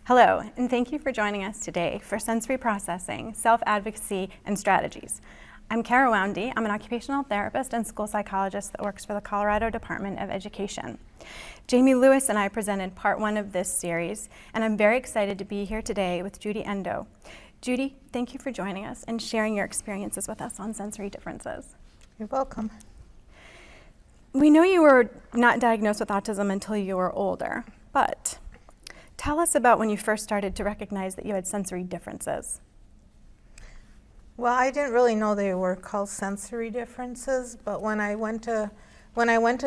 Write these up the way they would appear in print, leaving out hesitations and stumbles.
Hello, and thank you for joining us today for Sensory Processing, Self-Advocacy, and Strategies. I'm Kara Woundy. I'm an occupational therapist and school psychologist that works for the Colorado Department of Education. Jamie Lewis and I presented part one of this series, and I'm very excited to be here today with Judy Endow. Judy, thank you for joining us and sharing your experiences with us on sensory differences. You're welcome. We know you were not diagnosed with autism until you were older, but tell us about when you first started to recognize that you had sensory differences. Well, I didn't really know they were called sensory differences, but when I went to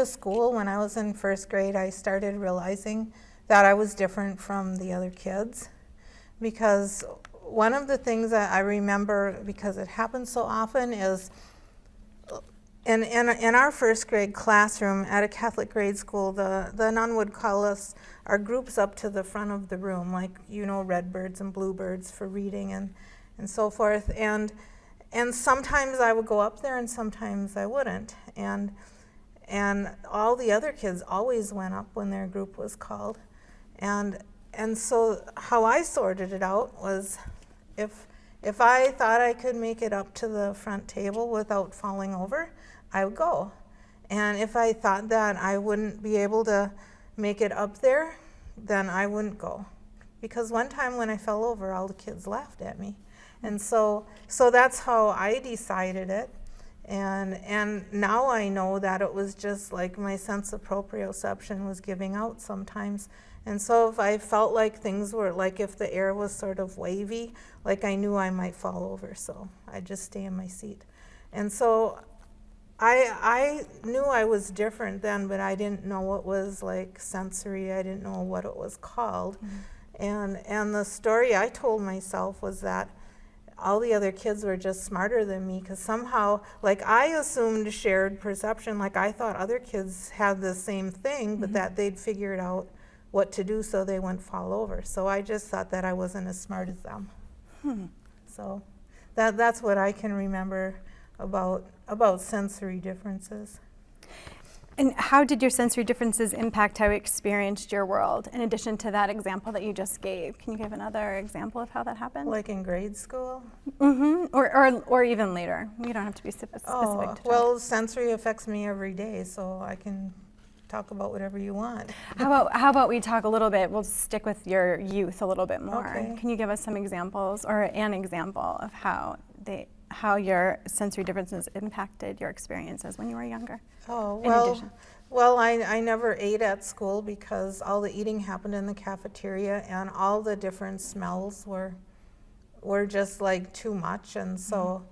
school, when I was in first grade, I started realizing that I was different from the other kids. Because one of the things that I remember, because it happens so often, is in our first grade classroom at a Catholic grade school, the nun would call us our groups up to the front of the room, like, you know, redbirds and bluebirds for reading and so forth. And sometimes I would go up there and sometimes I wouldn't. And all the other kids always went up when their group was called. And so how I sorted it out was if I thought I could make it up to the front table without falling over, I would go. And if I thought that I wouldn't be able to make it up there, then I wouldn't go. Because one time when I fell over, all the kids laughed at me. And so that's how I decided it. And now I know that it was just like my sense of proprioception was giving out sometimes. And so if I felt like things were, like if the air was sort of wavy, like I knew I might fall over, so I'd just stay in my seat. And so I knew I was different then, but I didn't know what was like sensory. I didn't know what it was called. Mm-hmm. And the story I told myself was that all the other kids were just smarter than me, because somehow, like, I assumed shared perception, like I thought other kids had the same thing, but mm-hmm. that they'd figured out what to do so they wouldn't fall over. So I just thought that I wasn't as smart as them. So that's what I can remember about sensory differences. And how did your sensory differences impact how you experienced your world, in addition to that example that you just gave? Can you give another example of how that happened? Like in grade school? Mm-hmm. Or even later. You don't have to be specific. Well, sensory affects me every day, so I can talk about whatever you want. How about we talk a little bit, we'll stick with your youth a little bit more. Okay. Can you give us some examples, or an example of how your sensory differences impacted your experiences when you were younger? Well, I never ate at school because all the eating happened in the cafeteria, and all the different smells were just like too much, and so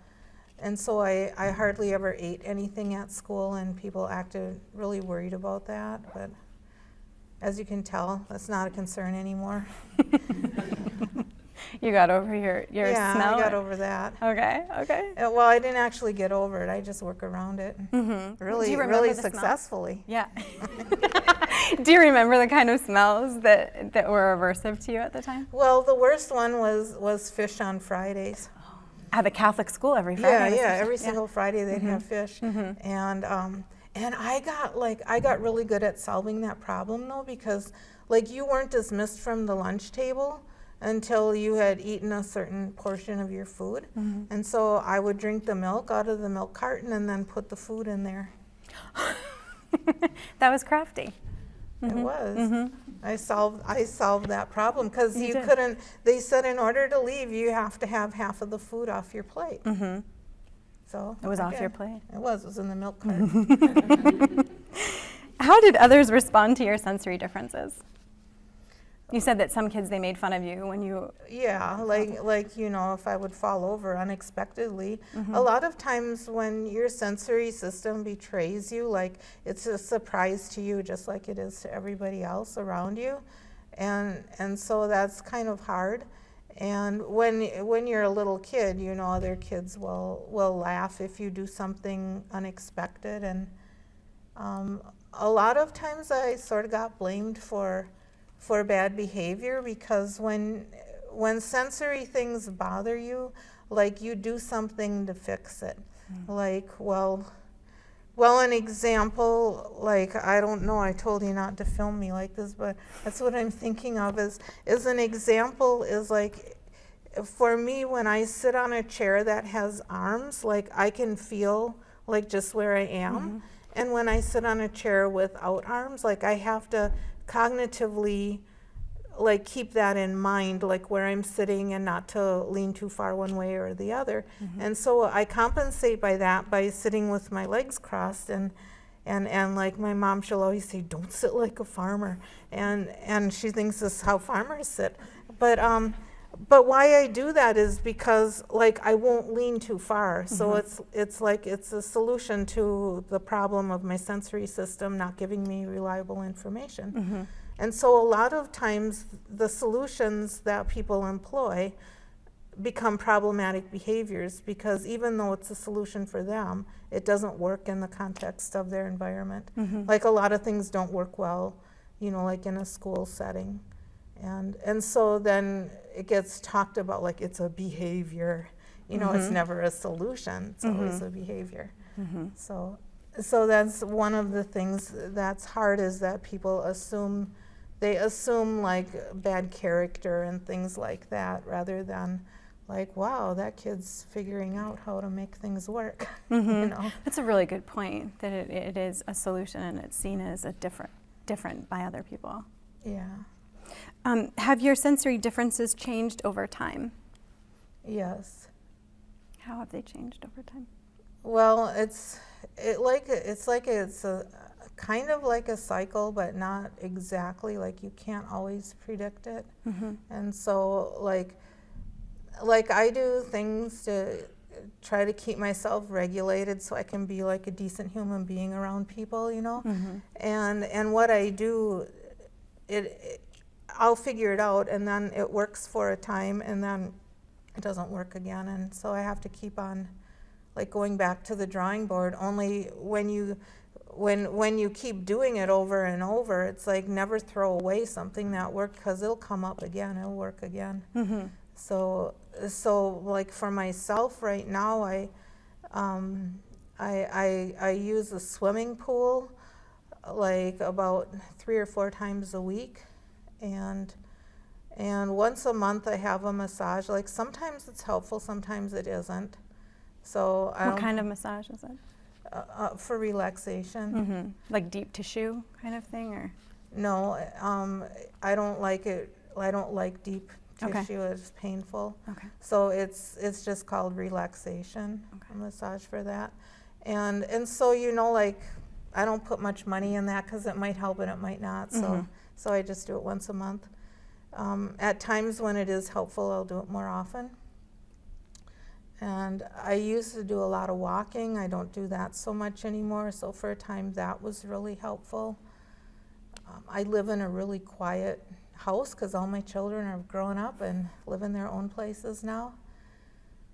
I hardly ever ate anything at school, and people acted really worried about that. But as you can tell, that's not a concern anymore. You got over your smell? Yeah, I got over that. Okay. Well, I didn't actually get over it. I just work around it. Mm-hmm. Really successfully. Yeah. Do you remember the kind of smells that were aversive to you at the time? Well, the worst one was fish on Fridays. At the Catholic school every Friday? Yeah, every single Friday they'd have fish. Mm-hmm. And I got really good at solving that problem, though, because like you weren't dismissed from the lunch table until you had eaten a certain portion of your food. Mm-hmm. And so I would drink the milk out of the milk carton and then put the food in there. That was crafty. Mm-hmm. It was. Mm-hmm. I solved that problem, because you did. couldn't, they said in order to leave you have to have half of the food off your plate. Mm-hmm. So it was off your plate? It was in the milk carton. How did others respond to your sensory differences? You said that some kids, they made fun of you when you... Yeah, like you know, if I would fall over unexpectedly. Mm-hmm. A lot of times when your sensory system betrays you, like it's a surprise to you just like it is to everybody else around you. And so that's kind of hard. And when you're a little kid, you know, other kids will laugh if you do something unexpected. And a lot of times I sort of got blamed for bad behavior, because when sensory things bother you, like you do something to fix it. Mm. Like, well, Well, an example, like, I don't know, I told you not to film me like this, but that's what I'm thinking of is an example is like, for me, when I sit on a chair that has arms, like I can feel like just where I am. And when I sit on a chair without arms, like I have to cognitively like keep that in mind, like where I'm sitting and not to lean too far one way or the other. And so I compensate by that by sitting with my legs crossed and like my mom, she'll always say, don't sit like a farmer. And she thinks this is how farmers sit. But why I do that is because like I won't lean too far. So it's like it's a solution to the problem of my sensory system not giving me reliable information. And so a lot of times the solutions that people employ become problematic behaviors because even though it's a solution for them, it doesn't work in the context of their environment. Like a lot of things don't work well, you know, like in a school setting. And so then it gets talked about like it's a behavior, you know, it's never a solution, it's always a behavior. So that's one of the things that's hard is that people assume like bad character and things like that rather than like, wow, that kid's figuring out how to make things work. You know? That's a really good point, that it is a solution and it's seen as a different by other people. Yeah. Have your sensory differences changed over time? Yes. How have they changed over time? Well, it's a kind of like a cycle, but not exactly. Like you can't always predict it. And so like I do things to try to keep myself regulated so I can be like a decent human being around people, you know. And what I do, I'll figure it out, and then it works for a time, and then it doesn't work again. And so I have to keep on like going back to the drawing board. Only when you keep doing it over and over, it's like never throw away something that worked because it'll come up again, it'll work again. So like for myself right now, I use a swimming pool like about 3 or 4 times a week, and once a month I have a massage. Like sometimes it's helpful, sometimes it isn't. So what kind of massage is it? For relaxation. Like deep tissue kind of thing, or? No, I don't like it. I don't like deep Okay. tissue. It's painful. Okay. So it's just called relaxation. Okay. A massage for that. And so, you know, like I don't put much money in that because it might help and it might not. So I just do it once a month. At times when it is helpful, I'll do it more often. And I used to do a lot of walking. I don't do that so much anymore. So for a time, that was really helpful. I live in a really quiet house because all my children are grown up and live in their own places now.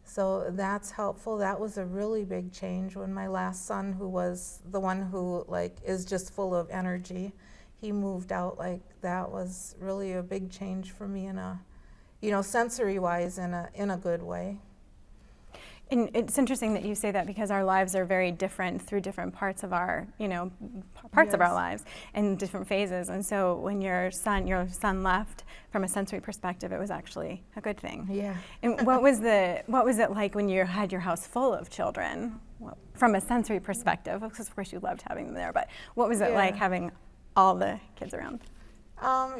So that's helpful. That was a really big change when my last son, who was the one who like is just full of energy, he moved out. Like that was really a big change for me in a, you know, sensory wise in a good way. And it's interesting that you say that because our lives are very different through different parts of our, you know, parts of our lives and different phases. And so when your son left, from a sensory perspective, it was actually a good thing. Yeah. And what was it like when you had your house full of children? Well, from a sensory perspective, because of course you loved having them there, but what was it like having all the kids around?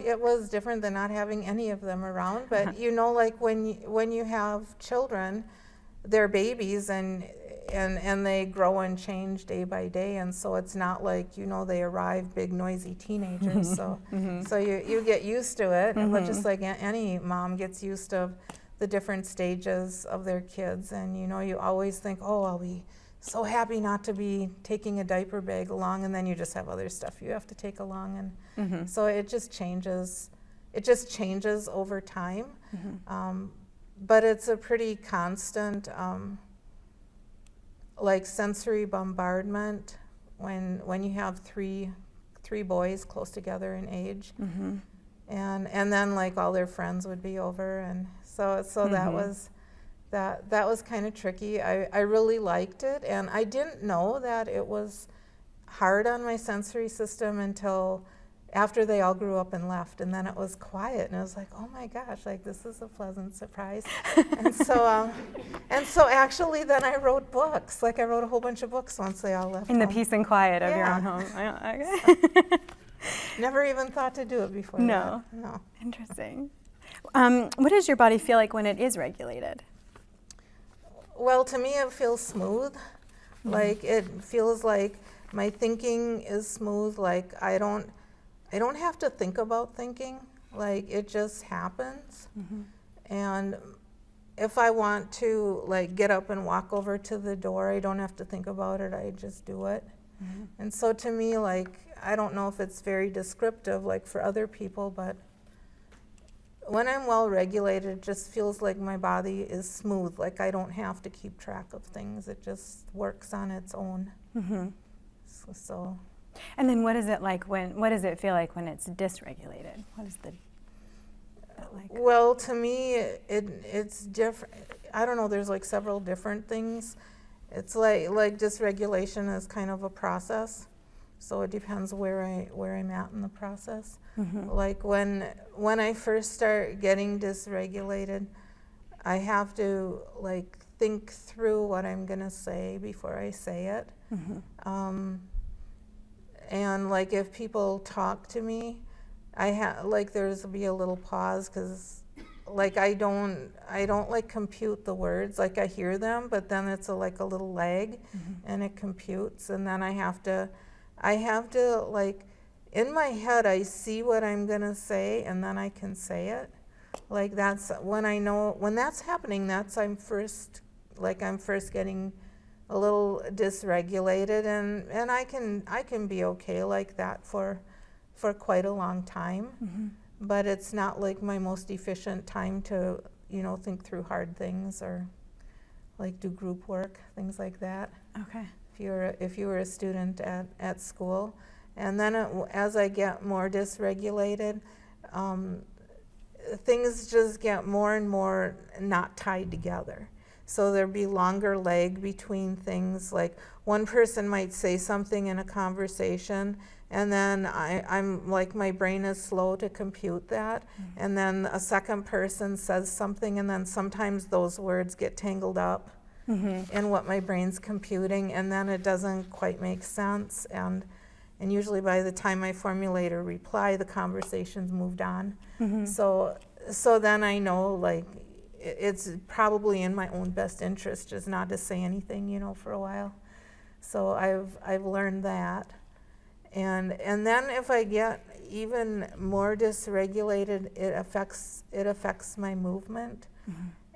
It was different than not having any of them around. But you know, like when you have children, they're babies and they grow and change day by day, and so it's not like, you know, they arrive big noisy teenagers. So so you get used to it, but just like any mom gets used to the different stages of their kids, and you know, you always think, oh, I'll be so happy not to be taking a diaper bag along, and then you just have other stuff you have to take along, and so it just changes over time. But it's a pretty constant, like sensory bombardment when you have three boys close together in age, and then like all their friends would be over, and so that was that was kind of tricky. I really liked it, and I didn't know that it was hard on my sensory system until after they all grew up and left, and then it was quiet, and I was like, oh my gosh, like this is a pleasant surprise. and so actually then I wrote books. Like I wrote a whole bunch of books once they all left In the home. peace and quiet of your Yeah. own home. Okay. Never even thought to do it before. No. that. No. Interesting. What does your body feel like when it is regulated? Well, to me it feels smooth. Like it feels like my thinking is smooth. Like I don't have to think about thinking. Like it just happens. And if I want to like get up and walk over to the door, I don't have to think about it. I just do it. And so to me, like, I don't know if it's very descriptive like for other people, but when I'm well regulated, it just feels like my body is smooth. Like I don't have to keep track of things. It just works on its own. So. And then what is it like what does it feel like when it's dysregulated? What is that like? Well, to me, it's different. I don't know, there's like several different things. It's like dysregulation is kind of a process. So it depends where I'm at in the process. Like when I first start getting dysregulated, I have to like think through what I'm gonna say before I say it. And like if people talk to me, there's be a little pause because like I don't like compute the words. Like I hear them, but then it's like a little lag, and it computes, and then I have to like in my head I see what I'm gonna say, and then I can say it. Like that's when I know when that's happening. I'm first getting a little dysregulated, and I can be okay like that for quite a long time. But it's not like my most efficient time to think through hard things or like do group work, things like that. Okay. If you were a student at school, and then as I get more dysregulated, things just get more and more not tied together. So there'd be longer lag between things. Like one person might say something in a conversation, and then I'm like, my brain is slow to compute that. And then a second person says something, and then sometimes those words get tangled up in what my brain's computing, and then it doesn't quite make sense. And usually by the time I formulate a reply, the conversation's moved on. So then I know like it's probably in my own best interest just not to say anything, for a while. So I've learned that. And then if I get even more dysregulated, it affects my movement.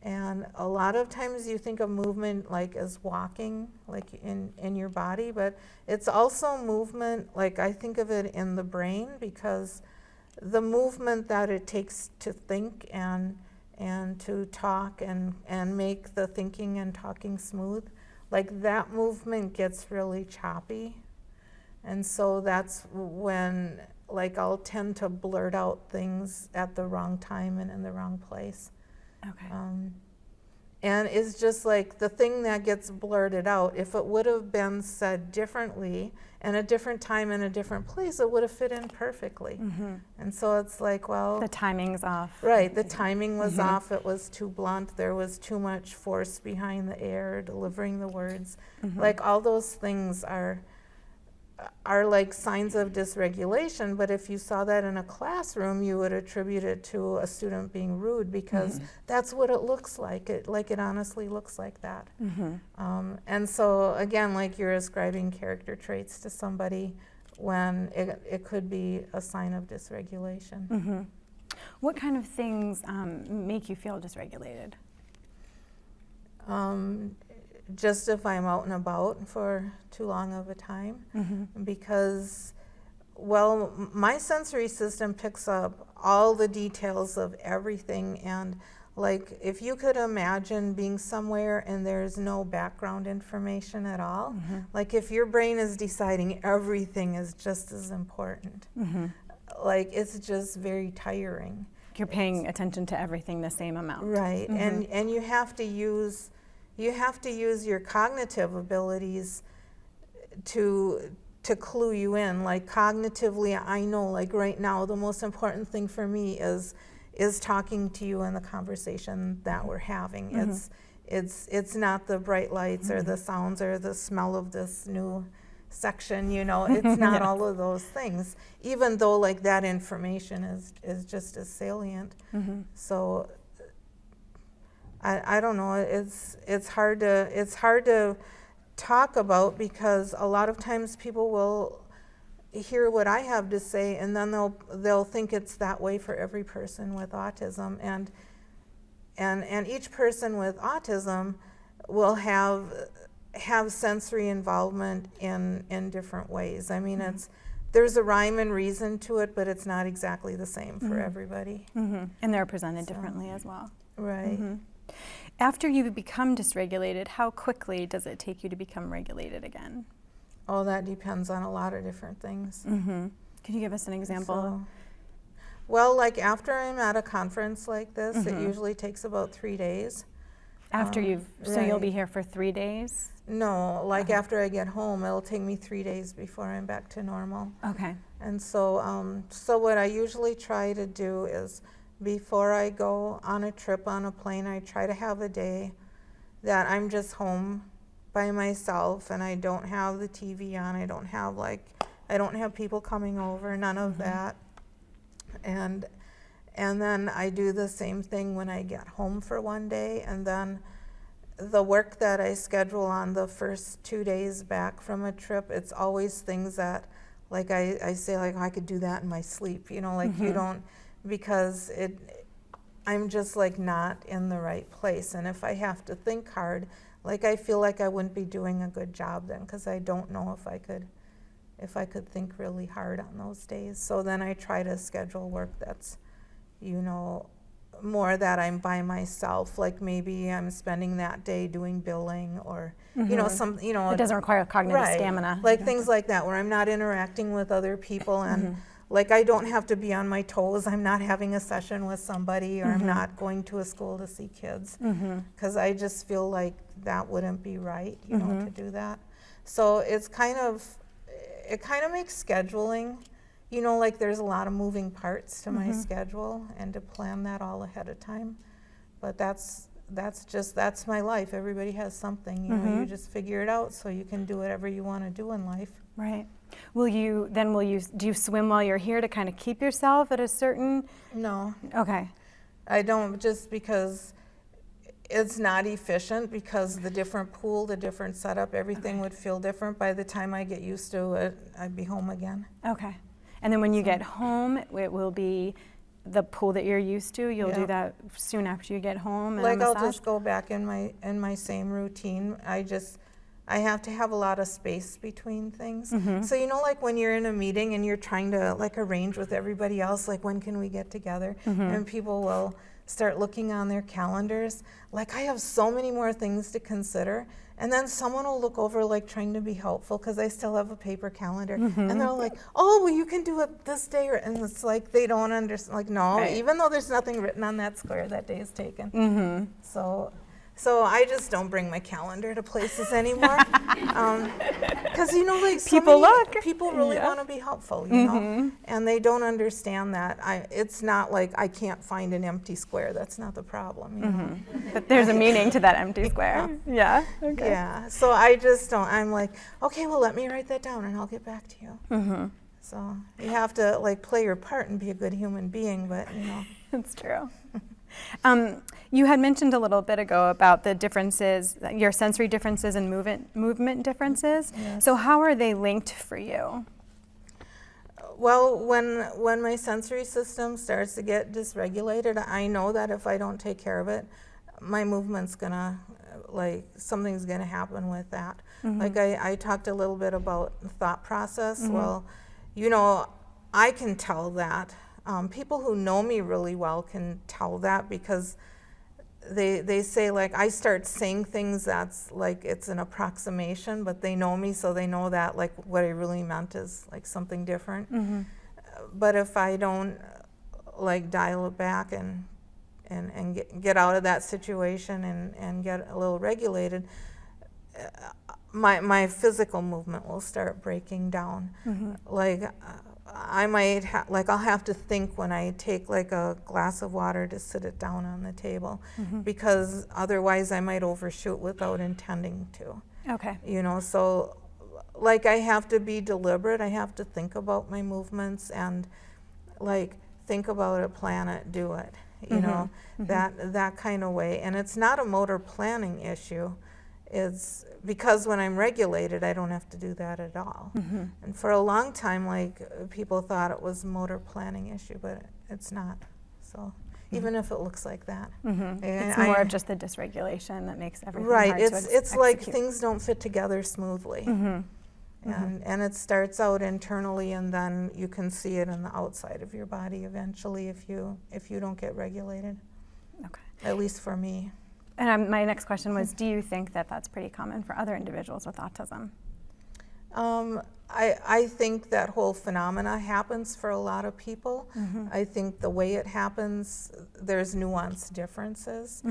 And a lot of times you think of movement like as walking, like in your body, but it's also movement, like I think of it in the brain, because the movement that it takes to think and to talk and make the thinking and talking smooth, like that movement gets really choppy. And so that's when like I'll tend to blurt out things at the wrong time and in the wrong place. Okay. And it's just like the thing that gets blurted out, if it would have been said differently and a different time in a different place, it would have fit in perfectly. And so it's like, well, The timing's off. right, the timing was off, it was too blunt, there was too much force behind the air, delivering the words. Like all those things are like signs of dysregulation, but if you saw that in a classroom, you would attribute it to a student being rude, because that's what it looks like. It honestly looks like that. And so again, like you're ascribing character traits to somebody when it could be a sign of dysregulation. What kind of things make you feel dysregulated? Just if I'm out and about for too long of a time, because, well, my sensory system picks up all the details of everything, and like if you could imagine being somewhere and there's no background information at all, like if your brain is deciding everything is just as important, like it's just very tiring. you're paying attention to everything the same amount. Right, and you have to use your cognitive abilities to clue you in. Like cognitively, I know like right now the most important thing for me is talking to you and the conversation that we're having. It's not the bright lights or the sounds or the smell of this new section, you know, it's not all of those things, even though like that information is just as salient. So I don't know, it's hard to talk about, because a lot of times people will hear what I have to say and then they'll think it's that way for every person with autism, and each person with autism will have sensory involvement in different ways. I mean, there's a rhyme and reason to it, but it's not exactly the same for everybody. And they're presented differently as well. Right. After you become dysregulated, how quickly does it take you to become regulated again? Oh, that depends on a lot of different things. Can you give us an example? Well, like after I'm at a conference like this, it usually takes about 3 days. After so you'll be here for 3 days? No, like after I get home, it'll take me 3 days before I'm back to normal. Okay. And so, so what I usually try to do is, before I go on a trip on a plane, I try to have a day that I'm just home by myself and I don't have the TV on. I don't have people coming over, none of that. And then I do the same thing when I get home for one day, and then the work that I schedule on the first 2 days back from a trip, it's always things that, like I say, like, I could do that in my sleep, you know, like you don't, because I'm just like not in the right place. And if I have to think hard, like I feel like I wouldn't be doing a good job then, because I don't know if I could think really hard on those days. So then I try to schedule work that's, you know, more that I'm by myself, like maybe I'm spending that day doing billing or, you know, It doesn't require cognitive stamina. Like things like that, where I'm not interacting with other people and like I don't have to be on my toes. I'm not having a session with somebody, or I'm not going to a school to see kids, because I just feel like that wouldn't be right, you know, to do that. So it kind of makes scheduling, you know, like there's a lot of moving parts to my schedule, and to plan that all ahead of time. But that's my life. Everybody has something, you know, you just figure it out so you can do whatever you want to do in life. Right. Do you swim while you're here to kind of keep yourself at a certain? No. Okay. I don't, just because it's not efficient, because the different pool, the different setup, everything would feel different. By the time I get used to it, I'd be home again. Okay. And then when you get home, it will be the pool that you're used to. You'll do that soon after you get home. Like I'll just go back in my same routine. I have to have a lot of space between things. So you know, like when you're in a meeting and you're trying to like arrange with everybody else, like when can we get together? And people will start looking on their calendars. Like I have so many more things to consider. And then someone will look over like trying to be helpful, because I still have a paper calendar. And they're like, oh, well, you can do it this day. And it's like they don't understand. Like, no, even though there's nothing written on that square, that day is taken. So I just don't bring my calendar to places anymore, because you know, like people really want to be helpful, you know, and they don't understand that. It's not like I can't find an empty square. That's not the problem, you know. But there's a meaning to that empty square. Yeah. Okay. Yeah. So I just don't. I'm like, okay, well, let me write that down, and I'll get back to you. So you have to like play your part and be a good human being, but you know. That's true. You had mentioned a little bit ago about the differences, your sensory differences and movement differences. Yes. So how are they linked for you? Well, when my sensory system starts to get dysregulated, I know that if I don't take care of it, my movement's gonna, like, something's gonna happen with that. Like I talked a little bit about thought process. Well, you know, I can tell that. People who know me really well can tell that, because they say, like, I start saying things that's like it's an approximation, but they know me, so they know that like what I really meant is like something different. But if I don't like dial it back and get out of that situation and get a little regulated, my physical movement will start breaking down. Like I might I'll have to think when I take like a glass of water to sit it down on the table, because otherwise I might overshoot without intending to. Okay. You know, so like I have to be deliberate. I have to think about my movements and like think about it, plan it, do it. You know, that kind of way. And it's not a motor planning issue. It's because when I'm regulated, I don't have to do that at all. And for a long time, like people thought it was a motor planning issue, but it's not. So even if it looks like that, It's more of just the dysregulation that makes everything right. hard to It's like execute. things don't fit together smoothly. And it starts out internally, and then you can see it in the outside of your body eventually if you don't get regulated. Okay. At least for me. And my next question was, do you think that that's pretty common for other individuals with autism? I think that whole phenomena happens for a lot of people. I think the way it happens, there's nuanced differences,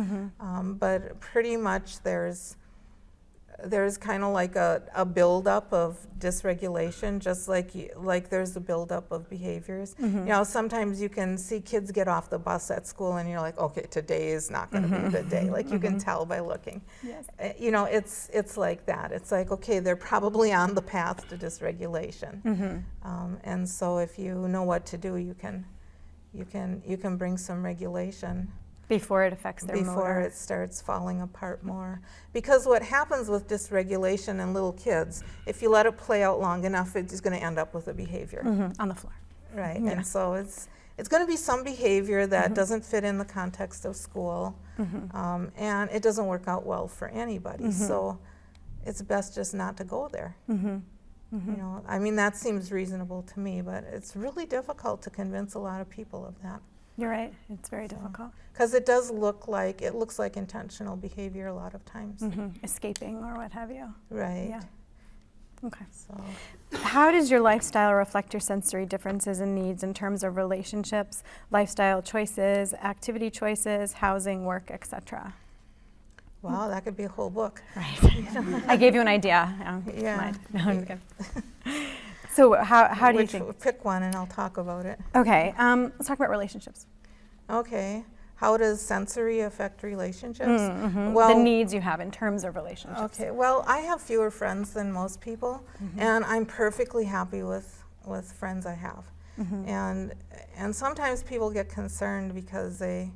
but pretty much there's kind of like a buildup of dysregulation, just like there's a buildup of behaviors. You know, sometimes you can see kids get off the bus at school and you're like, okay, today is not going to be a good day. Like you can tell by looking. Yes. You know, it's like that. It's like, okay, they're probably on the path to dysregulation. And so if you know what to do, you can bring some regulation Before it affects their before motor. it starts falling apart more. Because what happens with dysregulation in little kids, if you let it play out long enough, it's going to end up with a behavior. On the floor. Right. Yeah. And so it's going to be some behavior that doesn't fit in the context of school, and it doesn't work out well for anybody. So it's best just not to go there. You know, I mean, that seems reasonable to me, but it's really difficult to convince a lot of people of that. You're right. It's very difficult. Because it looks like intentional behavior a lot of times. Escaping or what have you. Right. Yeah. Okay. So How does your lifestyle reflect your sensory differences and needs in terms of relationships, lifestyle choices, activity choices, housing, work, etc.? wow, that could be a whole book. Right. I gave you an idea. Yeah. No, I'm good. So how do you think? Pick one and I'll talk about it. Okay. Let's talk about relationships. Okay. How does sensory affect relationships? The needs you have in terms of relationships. Okay. Well, I have fewer friends than most people, and I'm perfectly happy with friends I have. And sometimes people get concerned because they,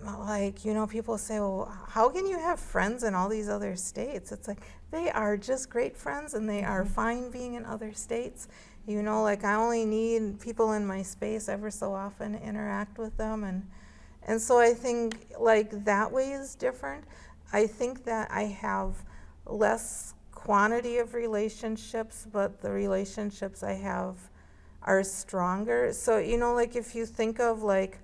like, you know, people say, well, how can you have friends in all these other states? It's like, they are just great friends and they are fine being in other states. You know, like I only need people in my space ever so often to interact with them. And so I think like that way is different. I think that I have less quantity of relationships, but the relationships I have are stronger. So, you know, like if you think of like,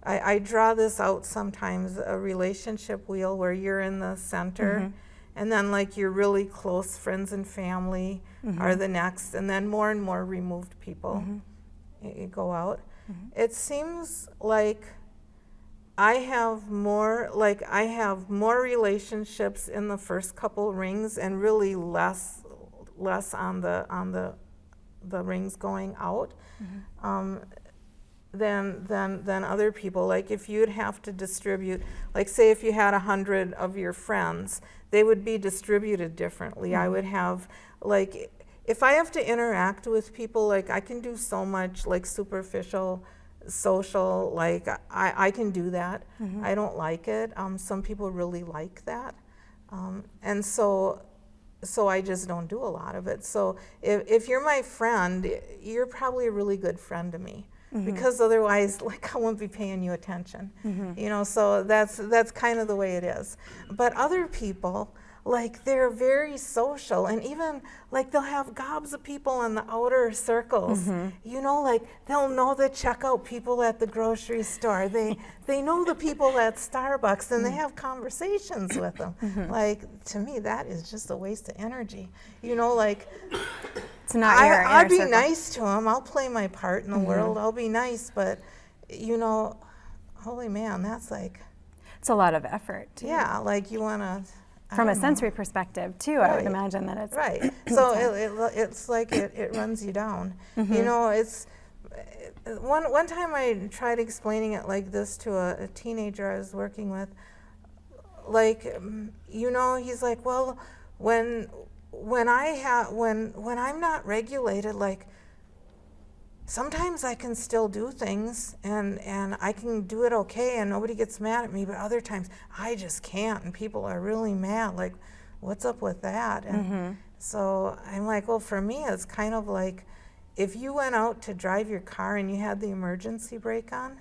I draw this out sometimes, a relationship wheel where you're in the center, and then like your really close friends and family are the next, and then more and more removed people you go out. It seems like I have more relationships in the first couple rings and really less on the rings going out. Than other people. Like if you'd have to distribute, like say if you had 100 of your friends, they would be distributed differently. I would have, like, if I have to interact with people, like I can do so much like superficial social, like I can do that. I don't like it. Some people really like that. And so I just don't do a lot of it. So if you're my friend, you're probably a really good friend to me. Because otherwise, like, I won't be paying you attention, you know. So that's kind of the way it is. But other people, like, they're very social, and even like they'll have gobs of people in the outer circles. You know, like they'll know the checkout people at the grocery store. They know the people at Starbucks, and they have conversations with them. Like, to me, that is just a waste of energy. You know, like. It's not your I'll inner be circle. nice to him. I'll play my part in the world. I'll be nice, but you know, holy man, that's like, It's a lot of effort, too. yeah, like you want to. From a sensory perspective, too, I would Right. imagine that it's... Right. So it's like it runs you down. You know, it's one time I tried explaining it like this to a teenager I was working with. Like, you know, he's like, well, when I'm not regulated, like, sometimes I can still do things and I can do it okay and nobody gets mad at me, but other times I just can't and people are really mad. Like, what's up with that? And so I'm like, well, for me, it's kind of like if you went out to drive your car and you had the emergency brake on,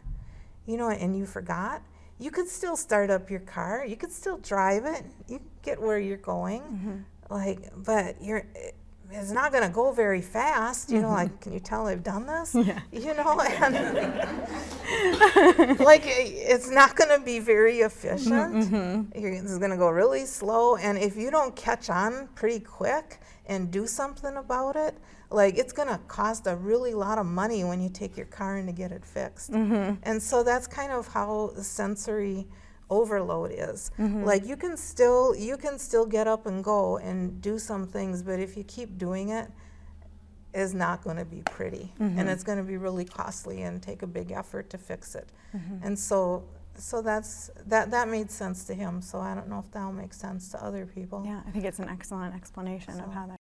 you know, and you forgot, you could still start up your car. You could still drive it. You could get where you're going. Like, but it's not going to go very fast, you know, like, can you tell I've done this? Yeah. You know, and like, it's not going to be very efficient. It's going to go really slow, and if you don't catch on pretty quick and do something about it, like, it's going to cost a really lot of money when you take your car in to get it fixed. And so that's kind of how the sensory overload is. Like, you can still get up and go and do some things, but if you keep doing it, it's not going to be pretty, and it's going to be really costly and take a big effort to fix it. And so that made sense to him. So I don't know if that'll make sense to other people. Yeah, I think it's an excellent explanation of how that